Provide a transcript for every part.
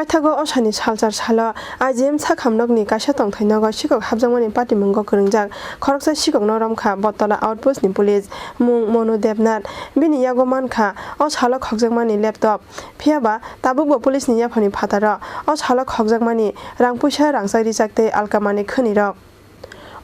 Paithago osani salchar salo IGM sakhamnokni kaisa tongthainago Sikok habjangmani party munggo kwrwngjak khoroksa Sikok noramkha botola outpost ni police mung Monu Devnath bini yago mankha o salo khokjakmani laptop phiaba tabukbo police ni yaphani phataro o salo khokjakmani rangpuisa rangsak rijakte alkamani khonirok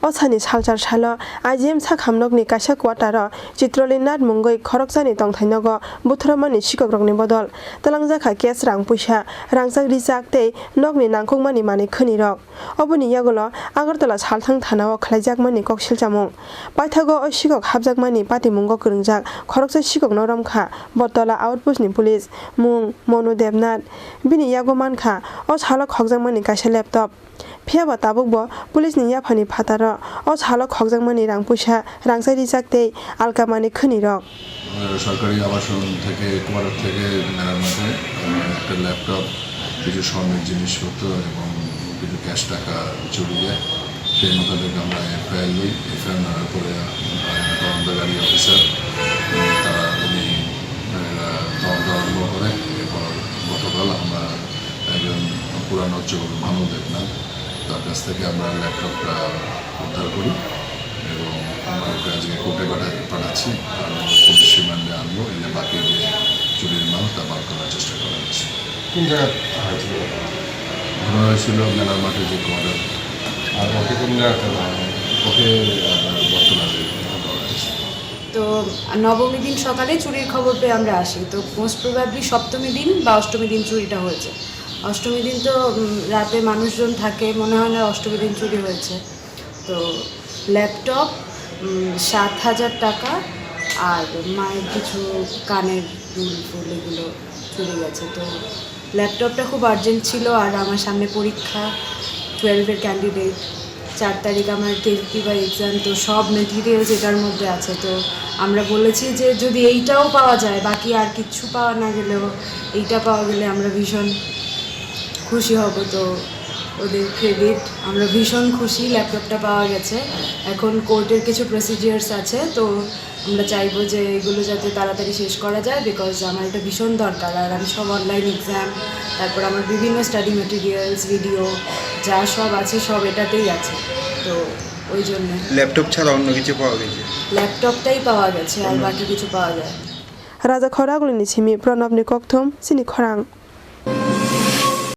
osani salchar salo IGM sakhamnokni kaisa quartero Chitrolinath mungoi khorokjani tongthainago buthramani Sikok rokni bodol talangjaka cash rangpuisa rangsak rijak tei nokni nangkukmani mani khonirok oboni yagulo Agartala salthang thanao khlaijakmani koksilchamung Paithago o Sikok habjakmani party munggo kwrwngjak khoroksa Sikok noramkha botola outpost ni police mung Monu Devnath bini yago mankha o salo khokjakmani kaisa laptop phiaba tabukbo police ni yaphani phataro o salo khokjakmani rangpuisa rangsak rijakte alkamani khonirok সরকারি আবাসন থেকে quarter থেকে মেরামতে একটা laptop কিছু স্বর্ণের জিনিসপত্র এবং কিছু ক্যাশ টাকা চুরি যায় সেই মোতাবেক আমরা এফআইআর লই এফআইআর নেওয়ার পরে তদন্তকারী অফিসার তারা উনি তদন্ত আরম্ভ করে এরপর গতকাল আমরা একজন পুরানো চোর মনু দেবনাথ তার কাছ থেকে আমরা ল্যাপটপটা উদ্ধার করি এবং আমরা ওকে আজকে কোর্টে পাঠাচ্ছি আর পুলিশ রিমান্ডে আনবো এলে বাকি যে চুরির মাল তা বার করার চেষ্টা করা হচ্ছে কোন জায়গায় হয়েছিল ঘটনা হয়েছিল মেলার মাঠে যে কোয়ার্টার আর ওকে কোন জায়গাতে ওকে বর্তমানে দেওয়া হয়েছে। তো নবমী দিন সকালে চুরির খবর পেয়ে আমরা আসি তো মোস্ট প্রবাবলি সপ্তমী দিন বা অষ্টমী দিন চুরিটা হয়েছে অষ্টমী দিন তো রাতে মানুষজন থাকে মনে হয় না অষ্টমী দিন চুরি হয়েছে তো ল্যাপটপ 7,000 টাকা আর মায়ের কিছু কানের দুল ফুল এগুলো চুরি গেছে তো ল্যাপটপটা খুব আর্জেন্ট ছিল আর আমার সামনে পরীক্ষা 12-এর ক্যান্ডিডেট 4 তারিখ আমার টেস্টিভার এক্সাম তো সব মেটেরিয়ালস এটার মধ্যে আছে তো আমরা বলেছি যে যদি এইটাও পাওয়া যায় বাকি আর কিচ্ছু পাওয়া না গেলেও এইটা পাওয়া গেলে আমরা ভীষণ খুশি হব তো ওদের ক্রেডিট আমরা ভীষণ খুশি ল্যাপটপটা পাওয়া গেছে এখন কোর্টের কিছু প্রসিজিয়ার্স আছে তো আমরা চাইবো যে এগুলো যাতে তাড়াতাড়ি শেষ করা যায় বিকজ আমার এটা ভীষণ দরকার আর আমি সব অনলাইন এক্সাম তারপর আমার বিভিন্ন স্টাডি ম্যাটেরিয়ালস ভিডিও যা সব আছে সব এটাতেই আছে তো ওই জন্য ল্যাপটপ ছাড়া অন্য কিছু পাওয়া গেছে ল্যাপটপটাই পাওয়া গেছে আর বাকি কিছু পাওয়া যায় Raja Khorang ni simi Pranab ni kokthum Chini Khorang